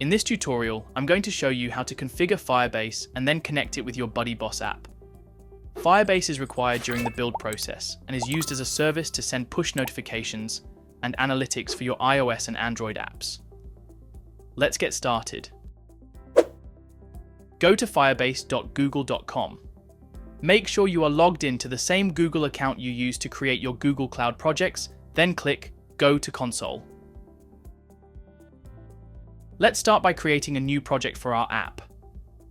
In this tutorial, I'm going to show you how to configure Firebase and then connect it with your BuddyBoss app. Firebase is required during the build process and is used as a service to send push notifications and analytics for your iOS and Android apps. Let's get started. Go to firebase.google.com. Make sure you are logged in to the same Google account you used to create your Google Cloud projects, then click Go to Console. Let's start by creating a new project for our app.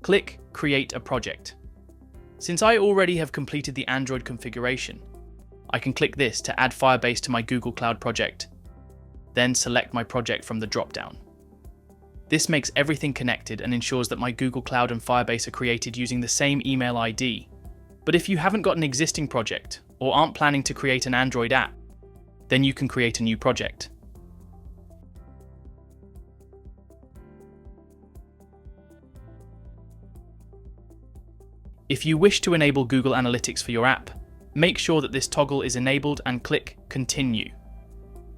Click Create a Project. Since I already have completed the Android configuration, I can click this to add Firebase to my Google Cloud project, then select my project from the drop-down. This makes everything connected and ensures that my Google Cloud and Firebase are created using the same email ID. But if you haven't got an existing project or aren't planning to create an Android app, then you can create a new project. If you wish to enable Google Analytics for your app, make sure that this toggle is enabled and click Continue.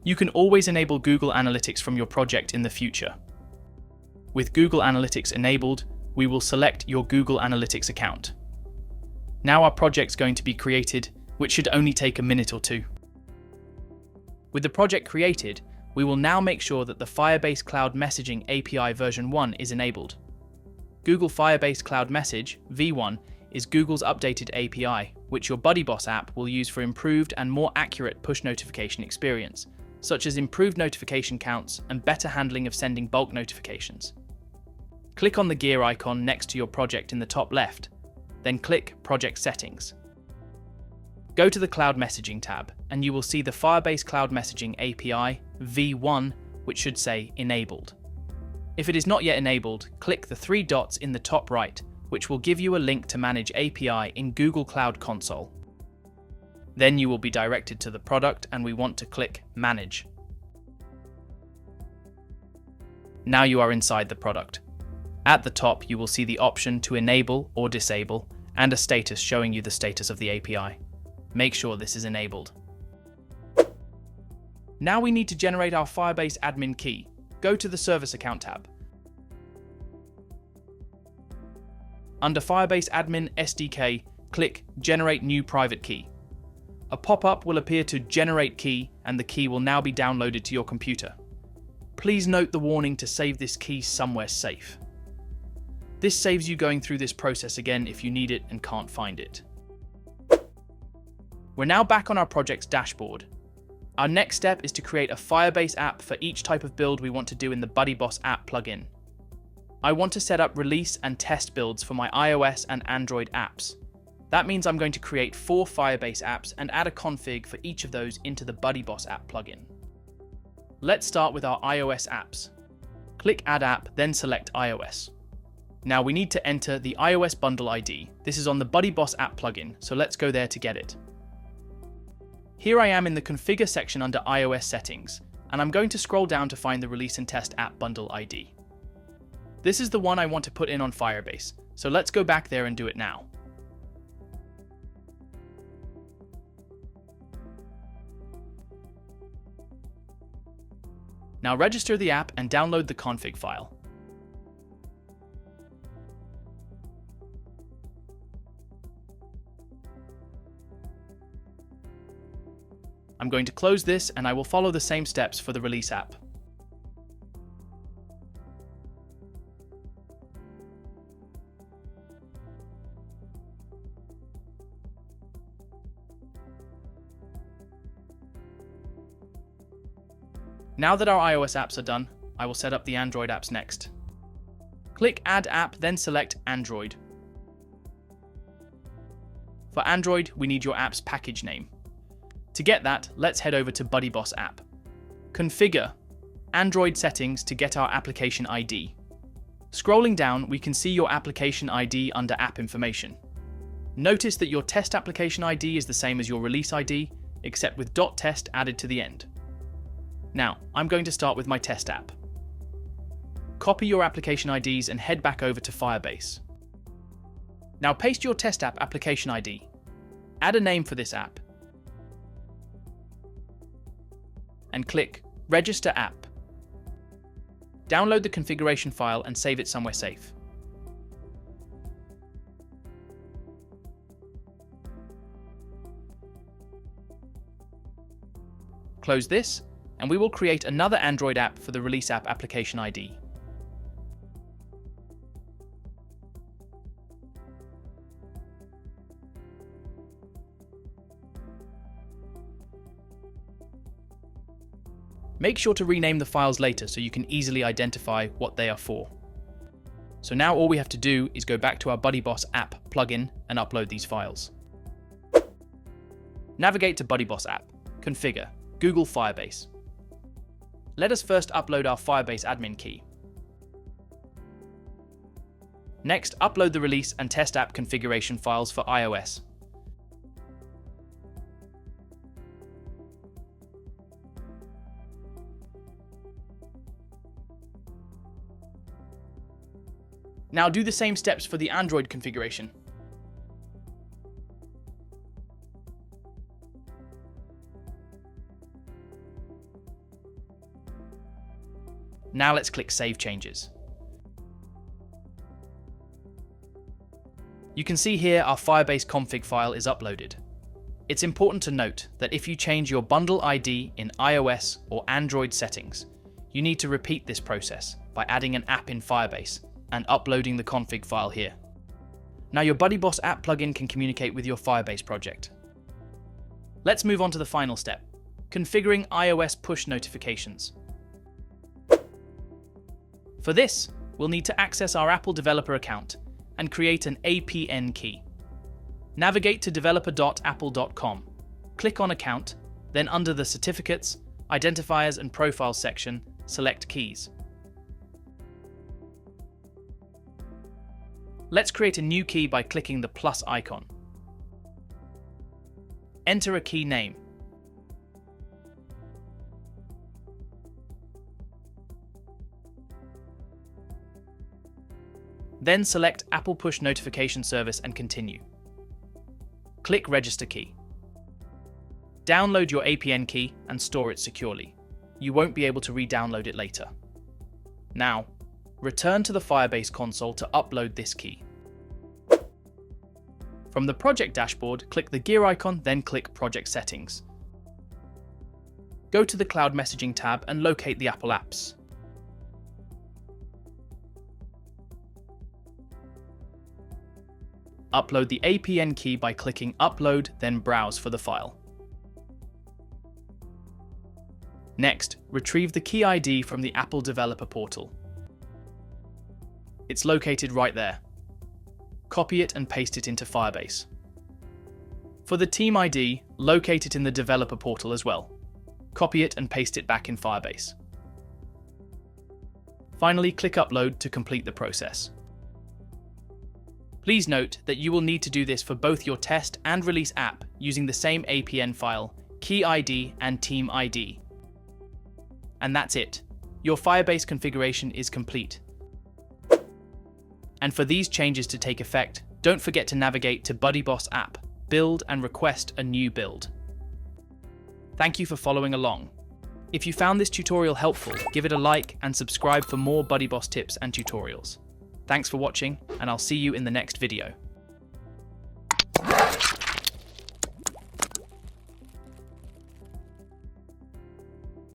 You can always enable Google Analytics from your project in the future. With Google Analytics enabled, we will select your Google Analytics account. Now our project's going to be created, which should only take a minute or two. With the project created, we will now make sure that the Firebase Cloud Messaging API version 1 is enabled. Google Firebase Cloud Message v1 is Google's updated API, which your BuddyBoss app will use for improved and more accurate push notification experience, such as improved notification counts and better handling of sending bulk notifications. Click on the gear icon next to your project in the top left, then click Project Settings. Go to the Cloud Messaging tab, and you will see the Firebase Cloud Messaging API v1, which should say Enabled. If it is not yet enabled, click the three dots in the top right, which will give you a link to manage API in Google Cloud Console. Then you will be directed to the product and we want to click Manage. Now you are inside the product. At the top, you will see the option to enable or disable and a status showing you the status of the API. Make sure this is enabled. Now we need to generate our Firebase admin key. Go to the Service Account tab. Under Firebase Admin SDK, click Generate New Private Key. A pop-up will appear to generate key, and the key will now be downloaded to your computer. Please note the warning to save this key somewhere safe. This saves you going through this process again if you need it and can't find it. We're now back on our project's dashboard. Our next step is to create a Firebase app for each type of build we want to do in the BuddyBoss app plugin. I want to set up release and test builds for my iOS and Android apps. That means I'm going to create 4 Firebase apps and add a config for each of those into the BuddyBoss app plugin. Let's start with our iOS apps. Click Add App, then select iOS. Now we need to enter the iOS bundle ID. This is on the BuddyBoss app plugin, so let's go there to get it. Here I am in the Configure section under iOS settings, and I'm going to scroll down to find the Release and Test app bundle ID. This is the one I want to put in on Firebase, so let's go back there and do it now. Now register the app and download the config file. I'm going to close this and I will follow the same steps for the release app. Now that our iOS apps are done, I will set up the Android apps next. Click Add App, then select Android. For Android, we need your app's package name. To get that, let's head over to BuddyBoss app. Configure Android settings to get our application ID. Scrolling down, we can see your application ID under App Information. Notice that your test application ID is the same as your release ID, except with .test added to the end. Now, I'm going to start with my test app. Copy your application IDs and head back over to Firebase. Now paste your test app application ID. Add a name for this app. And click Register App. Download the configuration file and save it somewhere safe. Close this, and we will create another Android app for the Release App Application ID. Make sure to rename the files later so you can easily identify what they are for. So now all we have to do is go back to our BuddyBoss app plugin and upload these files. Navigate to BuddyBoss app, configure, Google Firebase. Let us first upload our Firebase admin key. Next, upload the release and test app configuration files for iOS. Now do the same steps for the Android configuration. Now let's click Save Changes. You can see here our Firebase config file is uploaded. It's important to note that if you change your bundle ID in iOS or Android settings, you need to repeat this process by adding an app in Firebase and uploading the config file here. Now your BuddyBoss app plugin can communicate with your Firebase project. Let's move on to the final step, configuring iOS push notifications. For this, we'll need to access our Apple developer account and create an APN key. Navigate to developer.apple.com, click on Account, then under the Certificates, Identifiers and Profiles section, select Keys. Let's create a new key by clicking the plus icon. Enter a key name. Then select Apple Push Notification Service and continue. Click Register Key. Download your APN key and store it securely. You won't be able to re-download it later. Now, return to the Firebase console to upload this key. From the project dashboard, click the gear icon, then click Project Settings. Go to the Cloud Messaging tab and locate the Apple apps. Upload the APN key by clicking Upload, then Browse for the file. Next, retrieve the key ID from the Apple Developer Portal. It's located right there. Copy it and paste it into Firebase. For the team ID, locate it in the Developer Portal as well. Copy it and paste it back in Firebase. Finally, click Upload to complete the process. Please note that you will need to do this for both your test and release app using the same APN file, key ID and team ID. And that's it. Your Firebase configuration is complete. And for these changes to take effect, don't forget to navigate to BuddyBoss app, build and request a new build. Thank you for following along. If you found this tutorial helpful, give it a like and subscribe for more BuddyBoss tips and tutorials. Thanks for watching, and I'll see you in the next video.